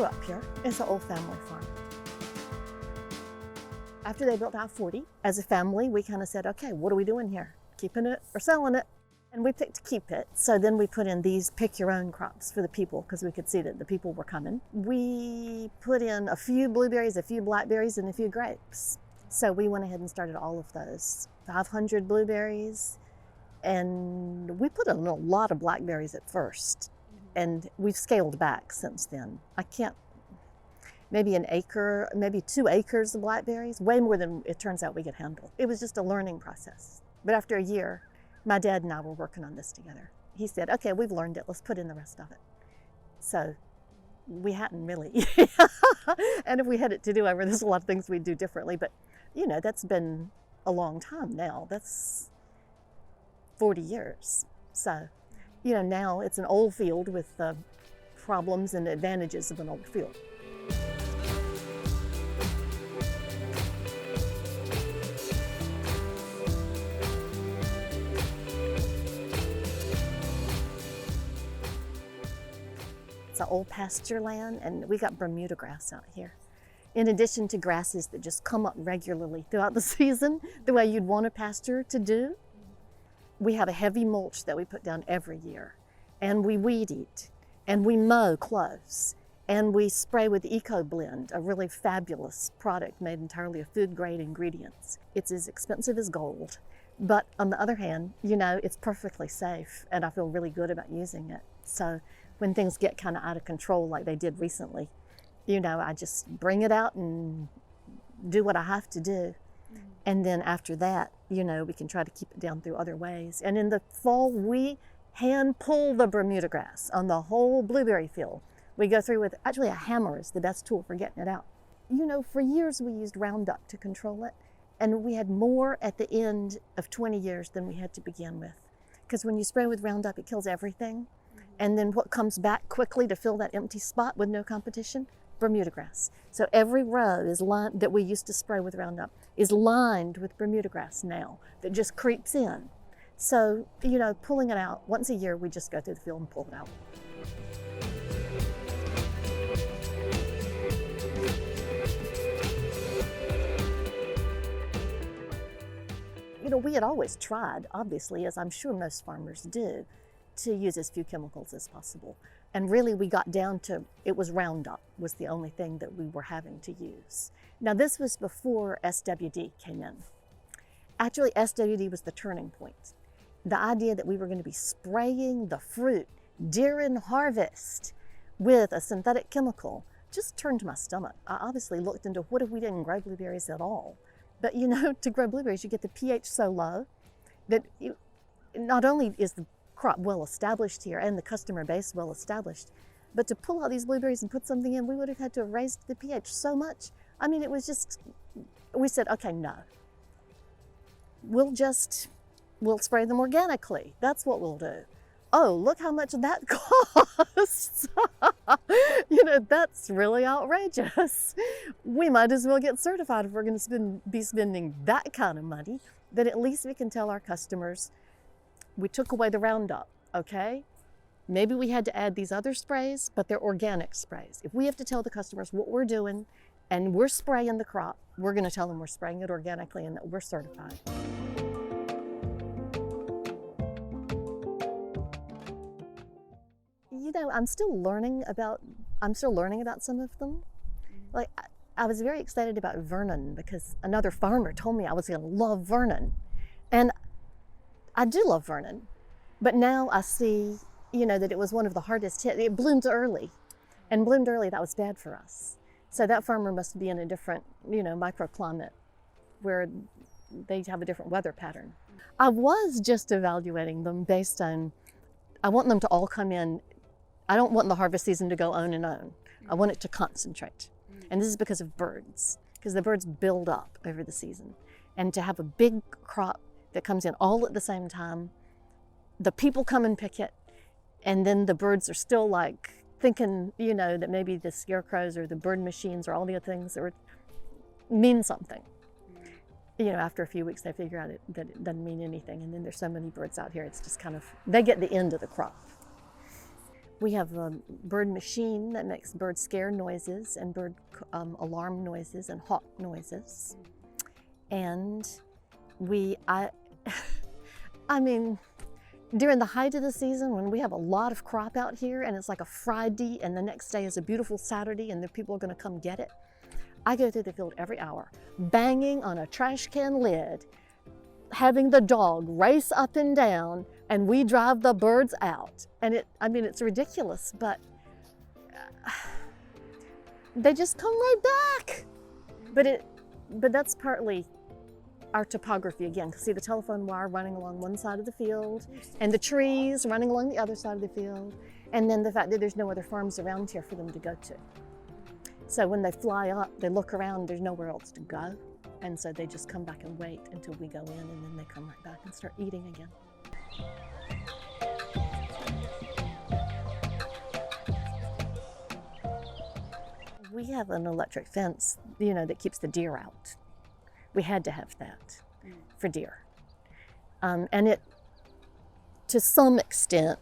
grew up here. It's an old family farm. After they built I-40, as a family, we kind of said, okay, what are we doing here? Keeping it or selling it? And we picked to keep it. So then we put in these pick your own crops for the people because we could see that the people were coming. We put in a few blueberries, a few blackberries, and a few grapes. So we went ahead and started all of those. 500 blueberries, and we put in a lot of blackberries at first. And we've scaled back since then. Maybe an acre, maybe 2 acres of blackberries, way more than it turns out we could handle. It was just a learning process. But after a year, my dad and I were working on this together. He said, okay, we've learned it, let's put in the rest of it. So we hadn't really. And if we had it to do over, there's a lot of things we'd do differently, but you know, that's been a long time now. That's 40 years. So, you know, now it's an old field with the problems and advantages of an old field. It's an old pasture land, and we got Bermuda grass out here. In addition to grasses that just come up regularly throughout the season, the way you'd want a pasture to do, we have a heavy mulch that we put down every year, and we weed eat, and we mow close, and we spray with Eco Blend, a really fabulous product made entirely of food-grade ingredients. It's as expensive as gold, but on the other hand, you know, it's perfectly safe, and I feel really good about using it. So when things get kind of out of control like they did recently, you know, I just bring it out and do what I have to do. And then after that, you know, we can try to keep it down through other ways. And in the fall, we hand pull the Bermuda grass on the whole blueberry field. We go through with, actually a hammer is the best tool for getting it out. You know, for years we used Roundup to control it. And we had more at the end of 20 years than we had to begin with. Because when you spray with Roundup, it kills everything. And then what comes back quickly to fill that empty spot with no competition? Bermuda grass. So every row is lined, that we used to spray with Roundup is lined with Bermuda grass now that just creeps in. So, you know, pulling it out, once a year we just go through the field and pull it out. You know, we had always tried, obviously, as I'm sure most farmers do, to use as few chemicals as possible. And really we got down to, it was Roundup was the only thing that we were having to use. Now this was before SWD came in. Actually, SWD was the turning point. The idea that we were going to be spraying the fruit during harvest with a synthetic chemical just turned my stomach. I obviously looked into what if we didn't grow blueberries at all. But you know, to grow blueberries, you get the pH so low that not only is the crop well established here and the customer base well established, but to pull out these blueberries and put something in, we would have had to have raised the pH so much. I mean, it was just, we said, okay, no. We'll spray them organically. That's what we'll do. Oh, look how much that costs. You know, that's really outrageous. We might as well get certified if we're going to be spending that kind of money. Then at least we can tell our customers, we took away the Roundup, okay? Maybe we had to add these other sprays, but they're organic sprays. If we have to tell the customers what we're doing and we're spraying the crop, we're going to tell them we're spraying it organically and that we're certified. You know, I'm still learning about some of them. Like, I was very excited about Vernon because another farmer told me I was going to love Vernon. And I do love Vernon, but now I see, you know, that it was one of the hardest hit. It bloomed early, and bloomed early, that was bad for us. So that farmer must be in a different, you know, microclimate where they have a different weather pattern. I was just evaluating them based on, I want them to all come in. I don't want the harvest season to go on and on. I want it to concentrate. And this is because of birds, because the birds build up over the season. And to have a big crop that comes in all at the same time, the people come and pick it, and then the birds are still like thinking, you know, that maybe the scarecrows or the bird machines or all the other things that mean something. You know, after a few weeks they figure out that it doesn't mean anything, and then there's so many birds out here, it's just kind of, they get the end of the crop. We have a bird machine that makes bird scare noises and bird alarm noises and hawk noises. And I mean, during the height of the season, when we have a lot of crop out here and it's like a Friday and the next day is a beautiful Saturday and the people are gonna come get it, I go through the field every hour, banging on a trash can lid, having the dog race up and down, and we drive the birds out. And it's ridiculous, but they just come right back. But that's partly our topography again. See the telephone wire running along one side of the field and the trees running along the other side of the field. And then the fact that there's no other farms around here for them to go to. So when they fly up, they look around, there's nowhere else to go. And so they just come back and wait until we go in, and then they come right back and start eating again. We have an electric fence, that keeps the deer out. We had to have that for deer. And it, to some extent,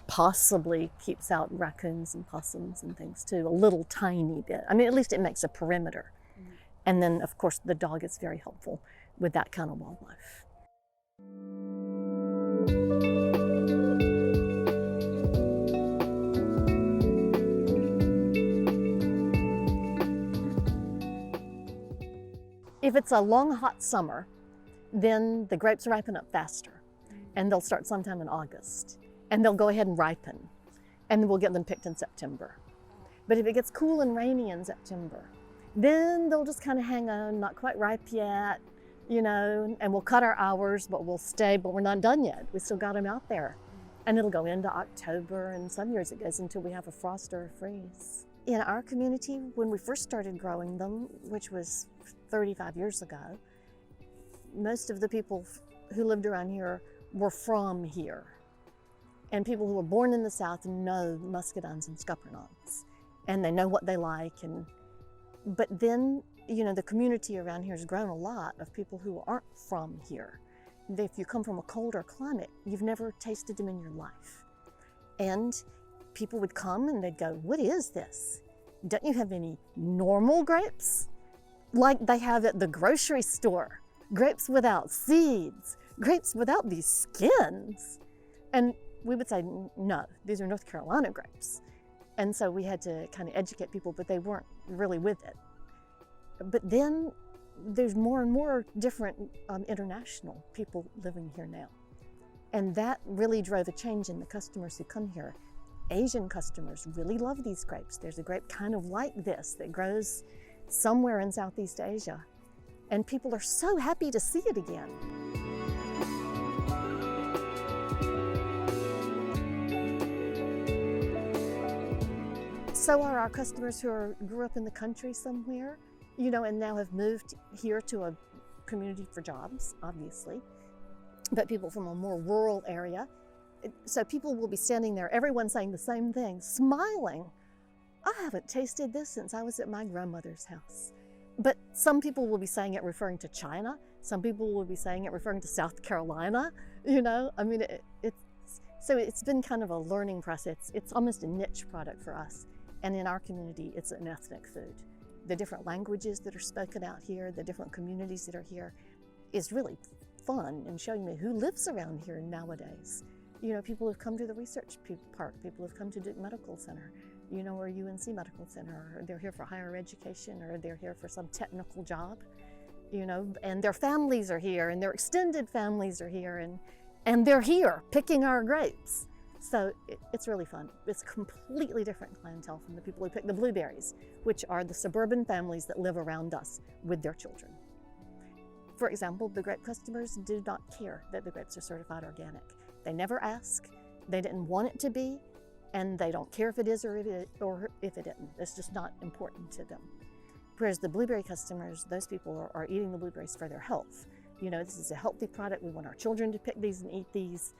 possibly keeps out raccoons and possums and things too, a little tiny bit. At least it makes a perimeter. And then, of course, the dog is very helpful with that kind of wildlife. If it's a long, hot summer, then the grapes ripen up faster, and they'll start sometime in August, and they'll go ahead and ripen, and we'll get them picked in September. But if it gets cool and rainy in September, then they'll just kind of hang on, not quite ripe yet, and we'll cut our hours, but we'll stay, but we're not done yet. We still got them out there. And it'll go into October, and some years it goes until we have a frost or a freeze. In our community, when we first started growing them, which was 35 years ago, most of the people who lived around here were from here. And people who were born in the South know muscadines and scuppernongs, and they know what they like. But then, the community around here has grown a lot of people who aren't from here. If you come from a colder climate, you've never tasted them in your life. And people would come and they'd go, "What is this? Don't you have any normal grapes? Like they have at the grocery store. Grapes without seeds, grapes without these skins." And we would say, "No, these are North Carolina grapes." And so we had to kind of educate people, but they weren't really with it. But then there's more and more different international people living here now. And that really drove a change in the customers who come here. Asian customers really love these grapes. There's a grape kind of like this that grows somewhere in Southeast Asia. And people are so happy to see it again. So are our customers who grew up in the country somewhere, and now have moved here to a community for jobs, obviously, but people from a more rural area. So people will be standing there, everyone saying the same thing, smiling. "I haven't tasted this since I was at my grandmother's house." But some people will be saying it referring to China. Some people will be saying it referring to South Carolina, So it's been kind of a learning process. It's almost a niche product for us. And in our community, it's an ethnic food. The different languages that are spoken out here, the different communities that are here, is really fun and showing me who lives around here nowadays. People have come to the research park, people have come to Duke Medical Center, or UNC Medical Center, or they're here for higher education, or they're here for some technical job, and their families are here, and their extended families are here, and they're here picking our grapes. So it's really fun. It's a completely different clientele from the people who pick the blueberries, which are the suburban families that live around us with their children. For example, the grape customers do not care that the grapes are certified organic. They never ask, they didn't want it to be, and they don't care if it is or if it isn't. It's just not important to them. Whereas the blueberry customers, those people are eating the blueberries for their health. This is a healthy product. We want our children to pick these and eat these,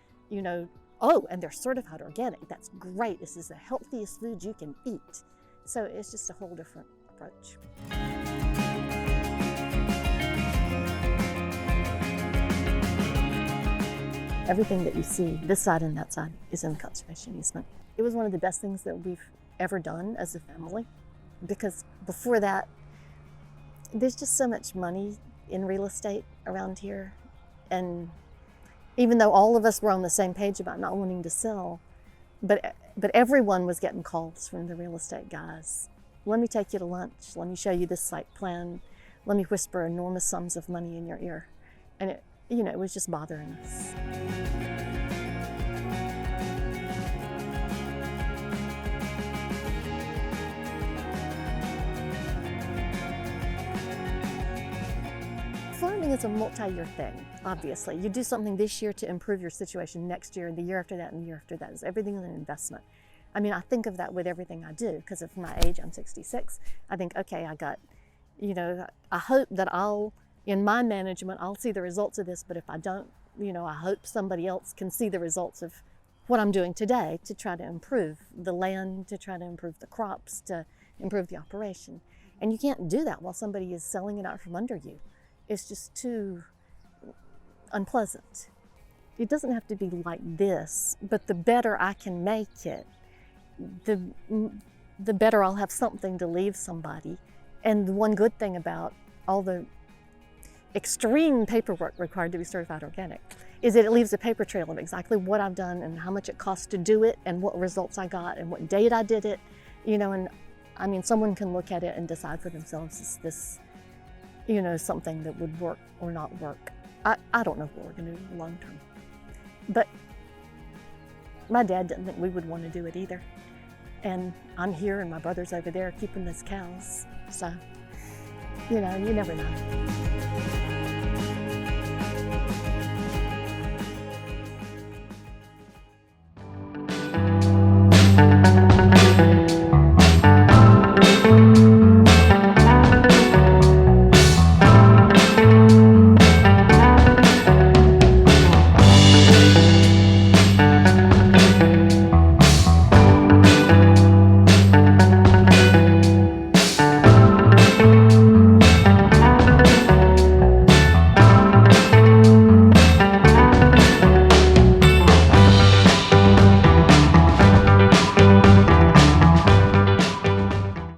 Oh, and they're certified organic. That's great. This is the healthiest food you can eat. So it's just a whole different approach. Everything that you see, this side and that side, is in the conservation easement. It was one of the best things that we've ever done as a family, because before that, there's just so much money in real estate around here. And even though all of us were on the same page about not wanting to sell, but everyone was getting calls from the real estate guys. Let me take you to lunch. Let me show you this site plan. Let me whisper enormous sums of money in your ear. And it was just bothering us. Farming is a multi-year thing, obviously. You do something this year to improve your situation next year, and the year after that, and the year after that. Everything is an investment. I mean, I think of that with everything I do, because of my age, I'm 66. I think, okay, I hope that in my management, I'll see the results of this, but if I don't, I hope somebody else can see the results of what I'm doing today to try to improve the land, to try to improve the crops, to improve the operation. And you can't do that while somebody is selling it out from under you. It's just too unpleasant. It doesn't have to be like this, but the better I can make it, the better I'll have something to leave somebody. And the one good thing about all the extreme paperwork required to be certified organic is that it leaves a paper trail of exactly what I've done and how much it cost to do it and what results I got and what date I did it, and I mean, someone can look at it and decide for themselves, is this, something that would work or not work. I don't know what we're going to do long term. But my dad didn't think we would want to do it either. And I'm here and my brother's over there keeping those cows. So, you never know.